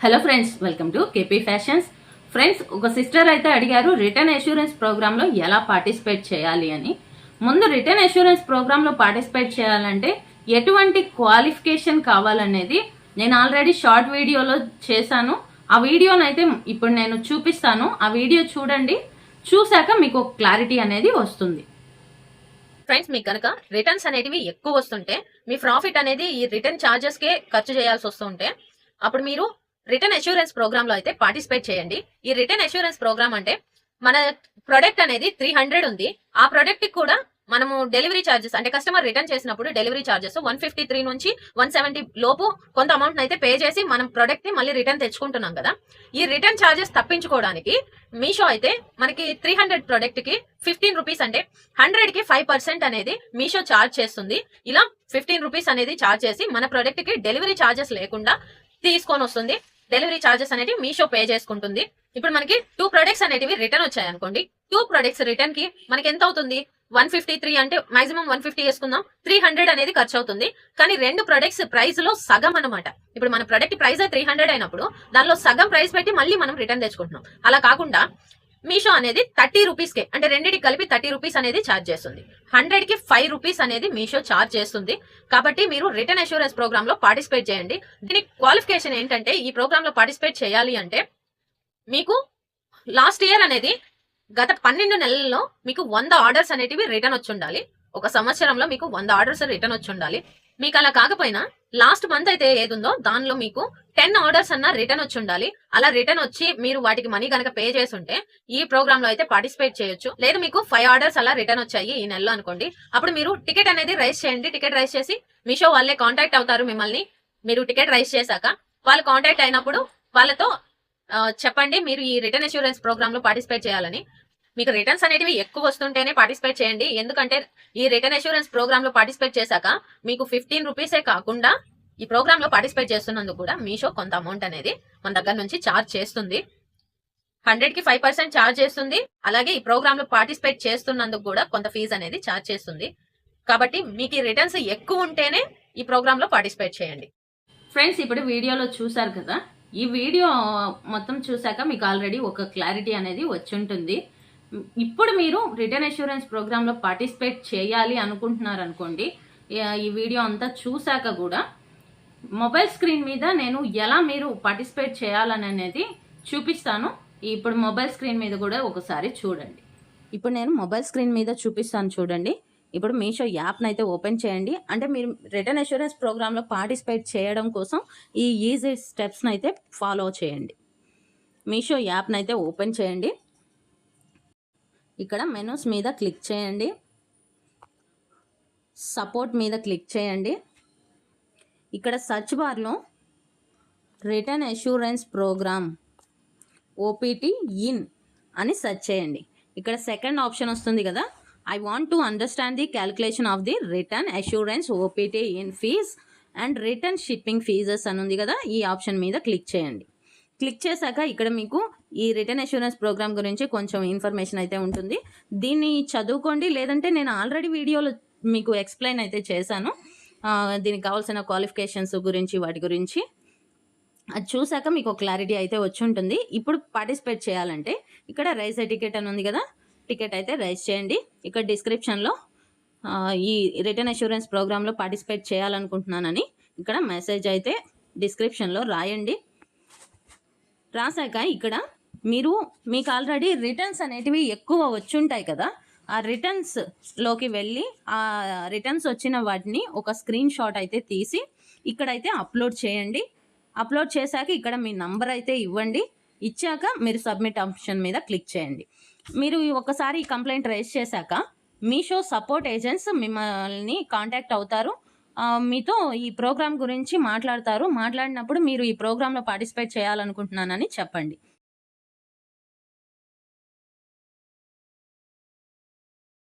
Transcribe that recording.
Hello friends, welcome to KP fashions. Friends, ఒక sister అయితే అడిగారు రిటర్న్ అష్యూరెన్స్ ప్రోగ్రాంలో ఎలా పార్టిసిపేట్ చేయాలి అని. ముందు రిటర్న్ అష్యూరెన్స్ ప్రోగ్రాంలో పార్టిసిపేట్ చేయాలంటే ఎటువంటి క్వాలిఫికేషన్ కావాలనేది నేను ఆల్రెడీ షార్ట్ వీడియోలో చేశాను. ఆ వీడియోనైతే ఇప్పుడు నేను చూపిస్తాను. ఆ వీడియో చూడండి. చూశాక మీకు క్లారిటీ అనేది వస్తుంది. ఫ్రెండ్స్, మీకు కనుక రిటర్న్స్ అనేటివి ఎక్కువ వస్తుంటే మీ ప్రాఫిట్ అనేది ఈ రిటర్న్ ఛార్జెస్ కే ఖర్చు చేయాల్సి వస్తుంటే అప్పుడు మీరు రిటర్న్ అష్యూరెన్స్ ప్రోగ్రామ్ లో అయితే పార్టిసిపేట్ చేయండి. ఈ రిటర్న్ అష్యూరెన్స్ ప్రోగ్రామ్ అంటే మన ప్రొడక్ట్ అనేది 300 ఉంది. ఆ ప్రొడక్ట్ కి కూడా మనము డెలివరీ ఛార్జెస్ అంటే కస్టమర్ రిటర్న్ చేసినప్పుడు డెలివరీ ఛార్జెస్ 153 నుంచి 170 లోపు కొంత అమౌంట్ అయితే పే చేసి మనం ప్రొడక్ట్ ని మళ్ళీ రిటర్న్ తెచ్చుకుంటున్నాం కదా. ఈ రిటర్న్ ఛార్జెస్ తప్పించుకోవడానికి మీషో అయితే మనకి 300 ప్రొడక్ట్ కి 15 రూపీస్ అంటే 100 కి 5% అనేది మీషో ఛార్జ్ చేస్తుంది. ఇలా 15 రూపీస్ అనేది ఛార్జ్ చేసి మన ప్రొడక్ట్ కి డెలివరీ ఛార్జెస్ లేకుండా తీసుకొని వస్తుంది. డెలివరీ ఛార్జెస్ అనేవి మీషో పే చేసుకుంటుంది. ఇప్పుడు మనకి 2 ప్రొడక్ట్స్ అనేటివి రిటర్న్ వచ్చాయి అనుకోండి. 2 ప్రొడక్ట్స్ రిటర్న్ కి మనకి ఎంత అవుతుంది? 153 అంటే మాక్సిమం 150 వేసుకుందాం. 300 అనేది ఖర్చు అవుతుంది. కానీ 2 ప్రొడక్ట్స్ ప్రైస్ లో సగం అనమాట. ఇప్పుడు మన ప్రొడక్ట్ ప్రైస్ 300 అయినప్పుడు దానిలో సగం ప్రైస్ పెట్టి మళ్ళీ మనం రిటర్న్ తెచ్చుకుంటున్నాం. అలా కాకుండా మీషో అనేది 30 రూపీస్ కే అంటే రెండింటికి కలిపి 30 రూపీస్ అనేది ఛార్జ్ చేస్తుంది. 100 కి 5 రూపీస్ అనేది మీషో ఛార్జ్ చేస్తుంది. కాబట్టి మీరు రిటర్న్ అష్యూరెన్స్ ప్రోగ్రామ్ లో పార్టిసిపేట్ చేయండి. దీనికి క్వాలిఫికేషన్ ఏంటంటే ఈ ప్రోగ్రామ్ లో పార్టిసిపేట్ చేయాలి అంటే మీకు లాస్ట్ ఇయర్ అనేది గత 12 నెలల్లో మీకు 100 ఆర్డర్స్ అనేటివి రిటర్న్ వచ్చి ఉండాలి. ఒక సంవత్సరంలో మీకు 100 ఆర్డర్స్ రిటర్న్ వచ్చి ఉండాలి. మీకు అలా కాకపోయినా లాస్ట్ మంత్ అయితే ఏదుందో దానిలో మీకు 10 ఆర్డర్స్ అన్న రిటర్న్ వచ్చి ఉండాలి. అలా రిటర్న్ వచ్చి మీరు వాటికి మనీ కనుక పే చేసి ఉంటే ఈ ప్రోగ్రామ్ లో అయితే పార్టిసిపేట్ చేయొచ్చు. లేదు మీకు 5 ఆర్డర్స్ అలా రిటర్న్ వచ్చాయి ఈ నెలలో అనుకోండి, అప్పుడు మీరు టికెట్ అనేది రైజ్ చేయండి. టికెట్ రైజ్ చేసి మీషో వాళ్ళే కాంటాక్ట్ అవుతారు మిమ్మల్ని. మీరు టికెట్ రైజ్ చేశాక వాళ్ళు కాంటాక్ట్ అయినప్పుడు వాళ్ళతో చెప్పండి మీరు ఈ రిటర్న్ అష్యూరెన్స్ ప్రోగ్రామ్ లో పార్టిసిపేట్ చేయాలని. మీకు రిటర్న్స్ అనేటివి ఎక్కువ వస్తుంటేనే పార్టిసిపేట్ చేయండి. ఎందుకంటే ఈ రిటర్న్ అష్యూరెన్స్ ప్రోగ్రామ్ లో పార్టిసిపేట్ చేశాక మీకు 15 రూపీసే కాకుండా ఈ ప్రోగ్రామ్ లో పార్టిసిపేట్ చేస్తున్నందుకు కూడా మీషో కొంత అమౌంట్ అనేది మన దగ్గర నుంచి ఛార్జ్ చేస్తుంది. 100 కి 5% ఛార్జ్ చేస్తుంది. అలాగే ఈ ప్రోగ్రామ్ లో పార్టిసిపేట్ చేస్తున్నందుకు కూడా కొంత ఫీజు అనేది ఛార్జ్ చేస్తుంది. కాబట్టి మీకు ఈ రిటర్న్స్ ఎక్కువ ఉంటేనే ఈ ప్రోగ్రామ్ లో పార్టిసిపేట్ చేయండి. ఫ్రెండ్స్, ఇప్పుడు వీడియోలో చూసారు కదా. ఈ వీడియో మొత్తం చూసాక మీకు ఆల్రెడీ ఒక క్లారిటీ అనేది వచ్చి ఉంటుంది. ఇప్పుడు మీరు రిటర్న్ అష్యూరెన్స్ ప్రోగ్రాంలో పార్టిసిపేట్ చేయాలి అనుకుంటున్నారు అనుకోండి. ఈ వీడియో అంతా చూసాక కూడా మొబైల్ స్క్రీన్ మీద నేను ఎలా మీరు పార్టిసిపేట్ చేయాలని అనేది చూపిస్తాను. ఇప్పుడు మొబైల్ స్క్రీన్ మీద కూడా ఒకసారి చూడండి. ఇప్పుడు నేను మొబైల్ స్క్రీన్ మీద చూపిస్తాను చూడండి. ఇప్పుడు మీషో యాప్ని అయితే ఓపెన్ చేయండి. అంటే మీరు రిటర్న్ అష్యూరెన్స్ ప్రోగ్రాంలో పార్టిసిపేట్ చేయడం కోసం ఈ ఈజీ స్టెప్స్ని అయితే ఫాలో చేయండి. మీషో యాప్ని అయితే ఓపెన్ చేయండి. ఇక్కడ మెనూస్ మీద క్లిక్ చేయండి. సపోర్ట్ మీద క్లిక్ చేయండి. ఇక్కడ సర్చ్ బార్లో return assurance programme opt in అని సెర్చ్ చేయండి. ఇక్కడ సెకండ్ ఆప్షన్ వస్తుంది కదా, I want to understand the calculation of the return assurance opt in fees and return shipping fees అని ఉంది కదా, ఈ ఆప్షన్ మీద క్లిక్ చేయండి. క్లిక్ చేశాక ఇక్కడ మీకు ఈ రిటర్న్ అష్యూరెన్స్ ప్రోగ్రామ్ గురించి కొంచెం ఇన్ఫర్మేషన్ అయితే ఉంటుంది. దీన్ని చదువుకోండి, లేదంటే నేను ఆల్రెడీ వీడియోలో మీకు ఎక్స్ప్లెయిన్ అయితే చేశాను. దీనికి కావాల్సిన క్వాలిఫికేషన్స్ గురించి వాటి గురించి అది చూసాక మీకు క్లారిటీ అయితే వచ్చి ఉంటుంది. ఇప్పుడు పార్టిసిపేట్ చేయాలంటే ఇక్కడ రైజ్ ఏ టికెట్ అని ఉంది కదా, టికెట్ అయితే రైజ్ చేయండి. ఇక్కడ డిస్క్రిప్షన్లో ఈ రిటర్న్ అష్యూరెన్స్ ప్రోగ్రాంలో పార్టిసిపేట్ చేయాలనుకుంటున్నానని ఇక్కడ మెసేజ్ అయితే డిస్క్రిప్షన్లో రాయండి. రాశాక ఇక్కడ మీకు ఆల్రెడీ రిటర్న్స్ అనేటివి ఎక్కువ వచ్చుంటాయి కదా, ఆ రిటర్న్స్లోకి వెళ్ళి ఆ రిటర్న్స్ వచ్చిన వాటిని ఒక స్క్రీన్ షాట్ అయితే తీసి ఇక్కడైతే అప్లోడ్ చేయండి. అప్లోడ్ చేశాక ఇక్కడ మీ నంబర్ అయితే ఇవ్వండి. ఇచ్చాక మీరు సబ్మిట్ ఆప్షన్ మీద క్లిక్ చేయండి. మీరు ఒకసారి ఈ కంప్లైంట్ రైజ్ చేశాక మీషో సపోర్ట్ ఏజెంట్స్ మిమ్మల్ని కాంటాక్ట్ అవుతారు. మీతో ఈ ప్రోగ్రామ్ గురించి మాట్లాడతారు. మాట్లాడినప్పుడు మీరు ఈ ప్రోగ్రాంలో పార్టిసిపేట్ చేయాలనుకుంటున్నానని చెప్పండి.